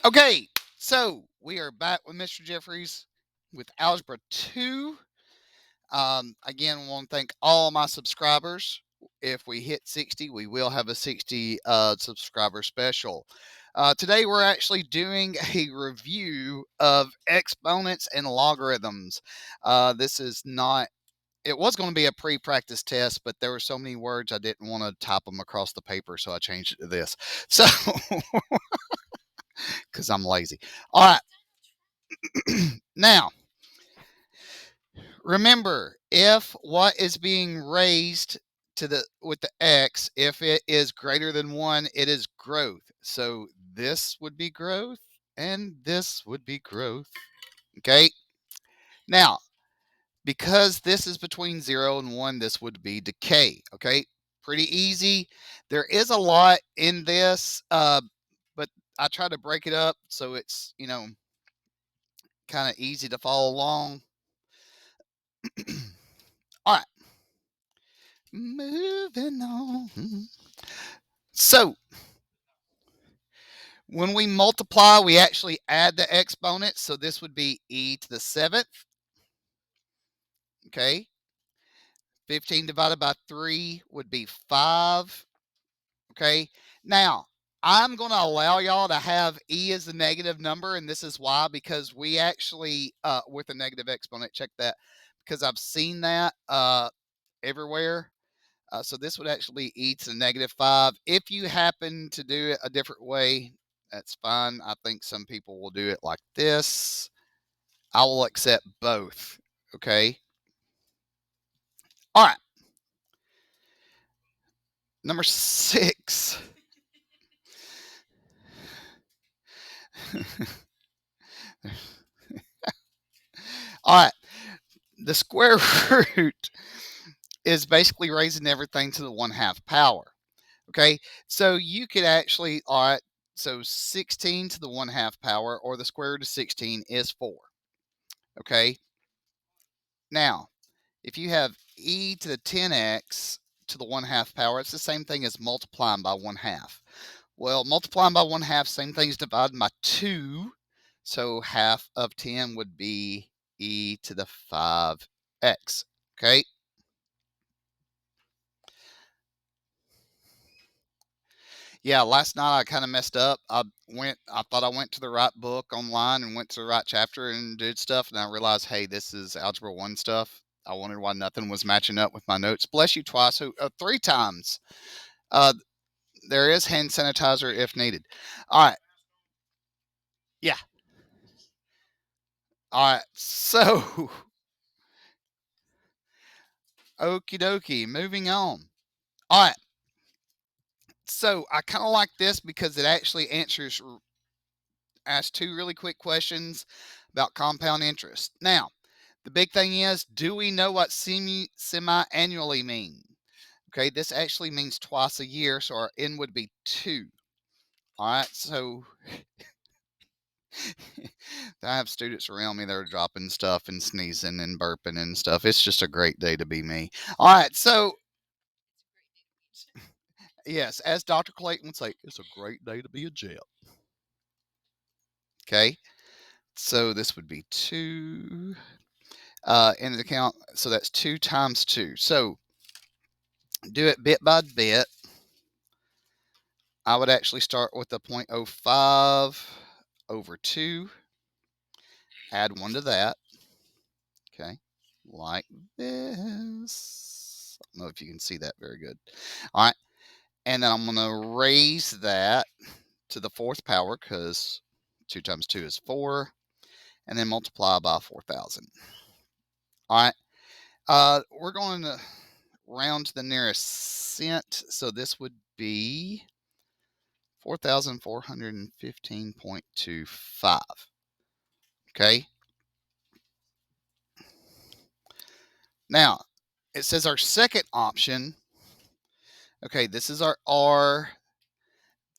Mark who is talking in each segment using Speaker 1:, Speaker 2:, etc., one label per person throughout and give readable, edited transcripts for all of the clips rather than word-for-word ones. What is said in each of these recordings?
Speaker 1: Okay, so we are back with Mr. Jeffries with Algebra 2. Again, I want to thank all my subscribers. If we hit 60, we will have a 60 subscriber special. Today, we're actually doing a review of exponents and logarithms. This is not, it was going to be a pre practice test, but there were so many words I didn't want to type them across the paper, so I changed it to this. So, because I'm lazy. All right. Now, remember, if what is being raised to the with the x, if it is greater than 1, it is growth. So this would be growth and this would be growth. Okay? Now, because this is between 0 and 1, this would be decay. Okay? Pretty easy. There is a lot in this, but I try to break it up so it's, kind of easy to follow along. All right. Moving on. So when we multiply, we actually add the exponents. So this would be e to the 7th. Okay. 15 divided by 3 would be 5. Okay. Now, I'm going to allow y'all to have e as a negative number. And this is why, because we actually, with a negative exponent, check that, because I've seen that everywhere. So this would actually be e to the negative 5. If you happen to do it a different way, that's fine. I think some people will do it like this. I will accept both. Okay. All right. Number 6. All right. The square root is basically raising everything to the 1/2 power. Okay. So you could actually, all right. So 16 to the 1/2 power, or the square root of 16 is 4. Okay. Now, if you have e to the 10x to the 1/2 power, it's the same thing as multiplying by 1/2. Well, multiplying by 1/2, same thing as dividing by 2. So half of 10 would be e to the 5x. Okay. Yeah, last night I kind of messed up. I thought I went to the right book online and went to the right chapter and did stuff, and I realized, hey, this is Algebra 1 stuff. I wondered why nothing was matching up with my notes. Bless you twice, 3 times. Uh, there is hand sanitizer if needed. All right. Yeah. All right. So, okie dokie. Moving on. All right. So, I kind of like this because it actually asks 2 really quick questions about compound interest. Now, the big thing is, do we know what semi-annually mean? Okay, this actually means twice a year, so our n would be 2. All right, so I have students around me that are dropping stuff and sneezing and burping and stuff. It's just a great day to be me. All right, so yes, as Dr. Clayton would say, it's a great day to be a jet. Okay, so this would be 2 in the count. So that's 2 times 2. So do it bit by bit. I would actually start with the 0.05 over 2, add 1 to that. Okay, like this. I don't know if you can see that very good. All right, and then I'm going to raise that to the 4th power, because 2 times 2 is 4, and then multiply by 4,000. All right, we're going to round to the nearest cent, so this would be 4,415.25. Okay. Now, it says our second option. Okay, this is our R.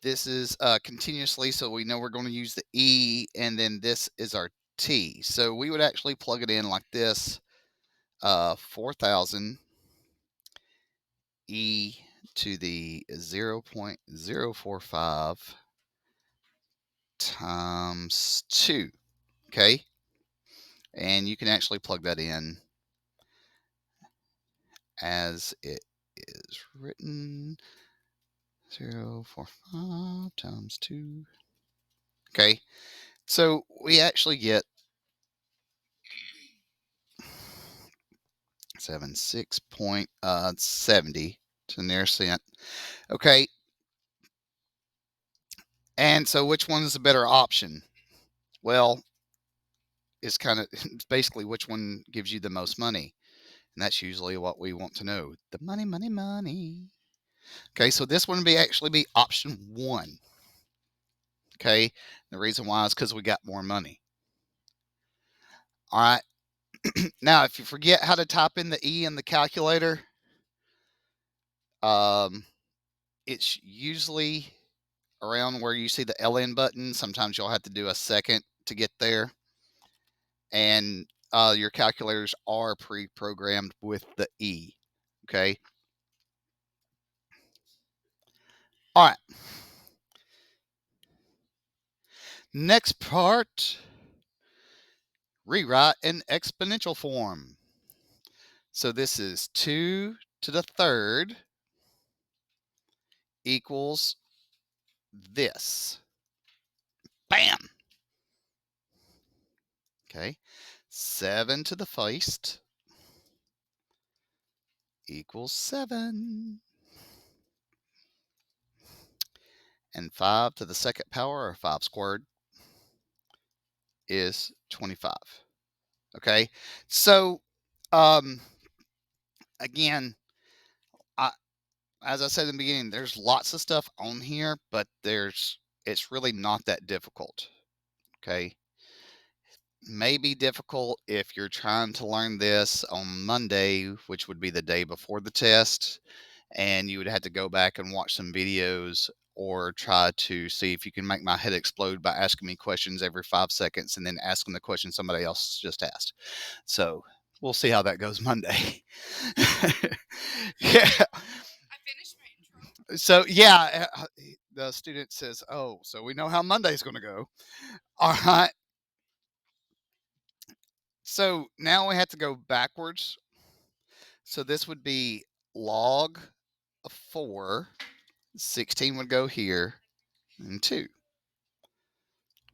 Speaker 1: This is continuously, so we know we're going to use the E, and then this is our T. So we would actually plug it in like this, 4,000 e to the 0.045 times 2. Okay, and you can actually plug that in as it is written. 0.45 times 2. Okay, so we actually get 76.70 to the nearest cent. Okay, and so which one is the better option? Well, it's kind of it's basically which one gives you the most money. And that's usually what we want to know. The money, money, money. Okay, so this one would be actually be option 1. Okay, the reason why is because we got more money. All right, now if you forget how to type in the E in the calculator, um, it's usually around where you see the LN button. Sometimes you'll have to do a second to get there. And your calculators are pre-programmed with the E. Okay. All right. Next part, rewrite in exponential form. So this is 2 to the third equals this. Bam. Okay. 7 to the first equals 7. And 5 to the second power, or 5 squared, is 25. Okay. So, um, again, I, as I said in the beginning, there's lots of stuff on here, but it's really not that difficult. Okay. May be difficult if you're trying to learn this on Monday, which would be the day before the test, and you would have to go back and watch some videos or try to see if you can make my head explode by asking me questions every 5 seconds and then asking the question somebody else just asked. So we'll see how that goes Monday. Yeah. So yeah, the student says, "Oh, so we know how Monday's going to go." All right. So now we have to go backwards. So this would be log of 4. 16 would go here, and 2.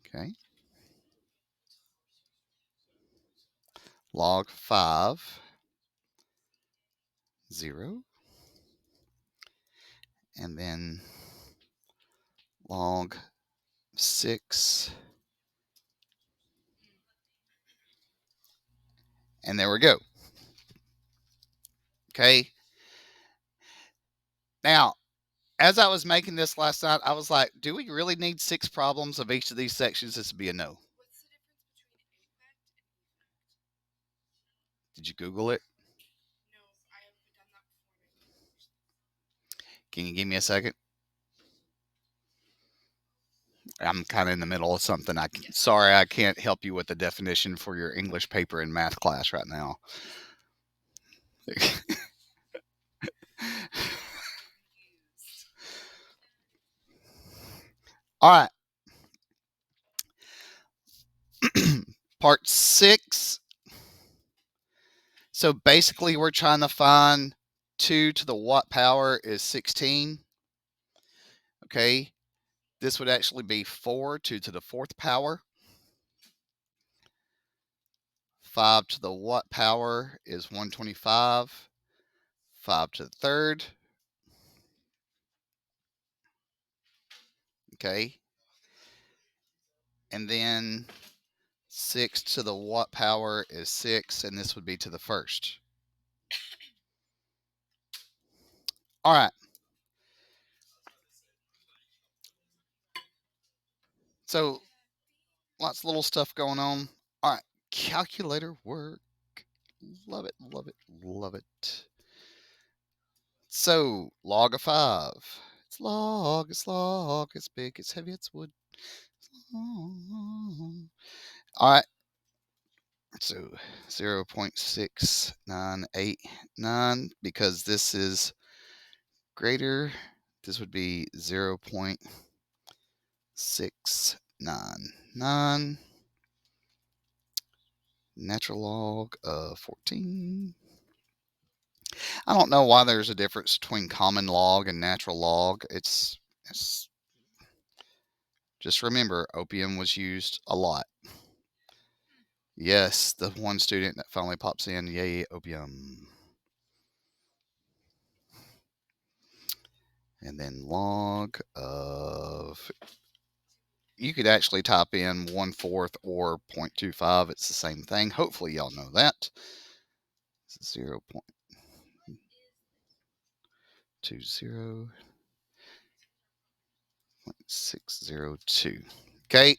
Speaker 1: Okay. Log 5, 0. And then log 6. And there we go. Okay. Now, as I was making this last night, I was like, do we really need 6 problems of each of these sections? This would be a no. Did you Google it? Can you give me a second? I'm kind of in the middle of something. Sorry, I can't help you with the definition for your English paper in math class right now. All right. Part 6. So basically, we're trying to find 2 to the watt power is 16. Okay. This would actually be 4 2 to the fourth power. 5 to the watt power is 125. 5 to the third. Okay. And then 6 to the watt power is 6, and this would be to the first. All right. So lots of little stuff going on. All right. Calculator work. Love it, love it, love it. So log of 5. It's log, it's big, it's heavy, it's wood. All right. So 0.6989, because this is greater, this would be 0.69. 0.99 natural log of 14. I don't know why there's a difference between common log and natural log. It's just remember, opium was used a lot. Yes, the one student that finally pops in, yay, opium. And then log of, you could actually type in 1/4 or 0.25. It's the same thing. Hopefully y'all know that. 0.20.602. Okay.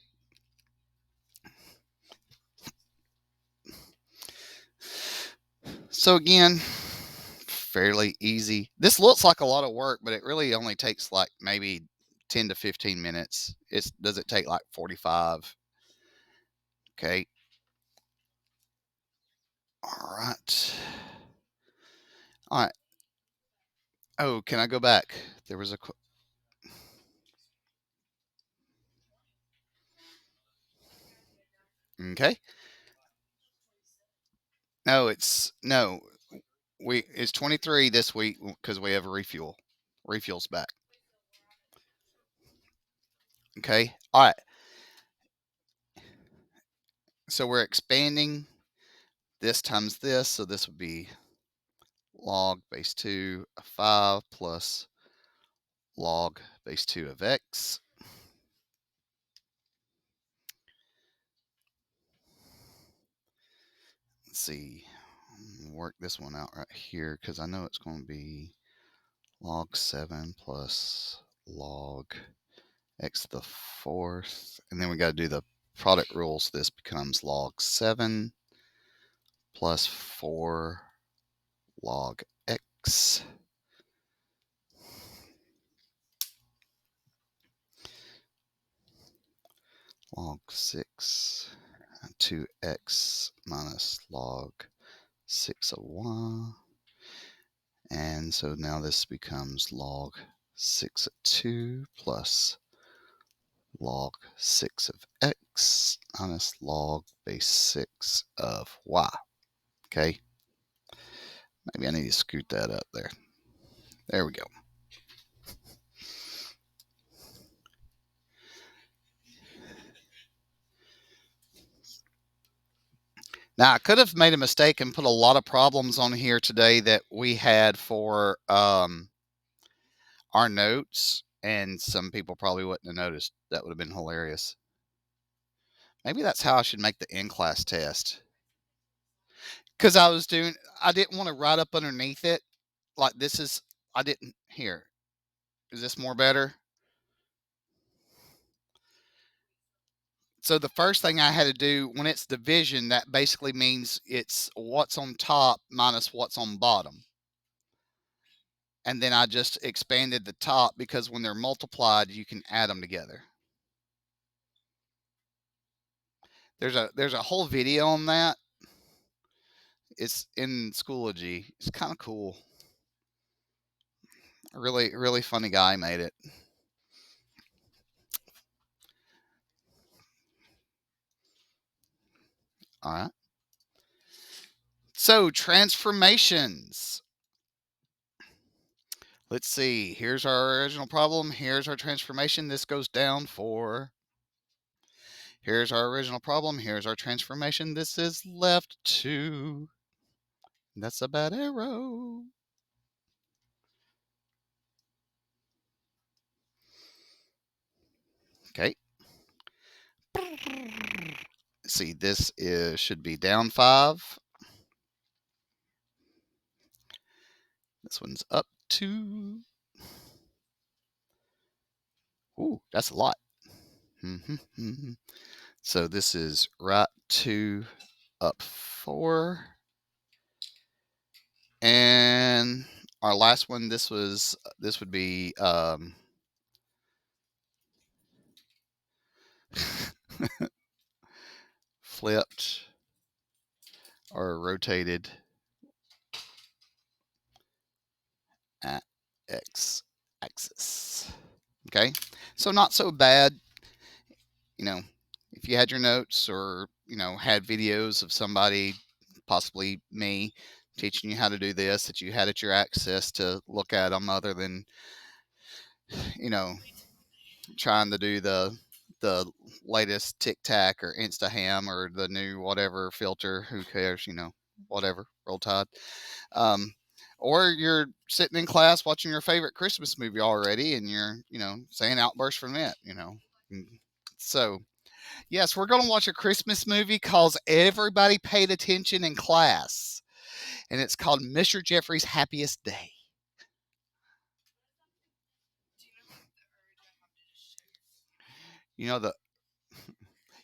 Speaker 1: So again, fairly easy. This looks like a lot of work, but it really only takes like maybe 10 to 15 minutes. Does it take like 45? Okay. All right. All right. Oh, can I go back? There was a. Okay. No, no. It's 23 this week because we have a refuel. Refuel's back. Okay. All right. So we're expanding this times this. So this would be log base 2 of 5 plus log base 2 of x. Let's see. Work this one out right here because I know it's going to be log 7 plus log x to the 4th. And then we got to do the product rules. This becomes log 7 plus 4 log x. Log 6 2x minus log 6 of y. And so now this becomes log 6 of 2 plus log 6 of x minus log base 6 of y. Okay. Maybe I need to scoot that up there. There we go. Now, I could have made a mistake and put a lot of problems on here today that we had for our notes, and some people probably wouldn't have noticed. That would have been hilarious. Maybe that's how I should make the in-class test. Because I didn't want to write up underneath it. Like this is, I didn't, here. Is this more better? So the first thing I had to do when it's division, that basically means it's what's on top minus what's on bottom. And then I just expanded the top because when they're multiplied, you can add them together. There's a whole video on that. It's in Schoology. It's kind of cool. A really funny guy made it. All right. So transformations. Let's see. Here's our original problem. Here's our transformation. This goes down 4. Here's our original problem. Here's our transformation. This is left 2. That's a bad arrow. Okay. See, this should be down 5. This one's up 2. Ooh, that's a lot. So this is right 2, up 4. And our last one, this would be flipped or rotated at x axis. Okay, so not so bad. you know, if you had your notes or, had videos of somebody, possibly me, teaching you how to do this, that you had at your access to look at them other than, you know, trying to do the latest Tic Tac or Instaham or the new whatever filter. Who cares? Whatever. Roll Tide. Um, or you're sitting in class watching your favorite Christmas movie already, and you're saying outbursts from it. Mm. So yes, we're going to watch a Christmas movie cause everybody paid attention in class, and it's called Mr. Jeffrey's Happiest Day. You know the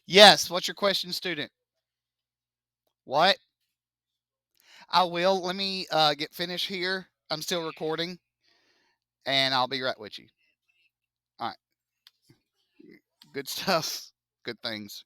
Speaker 1: Yes. What's your question, student? What? I will. Let me get finished here. I'm still recording, and I'll be right with you. All right. Good stuff. Good things.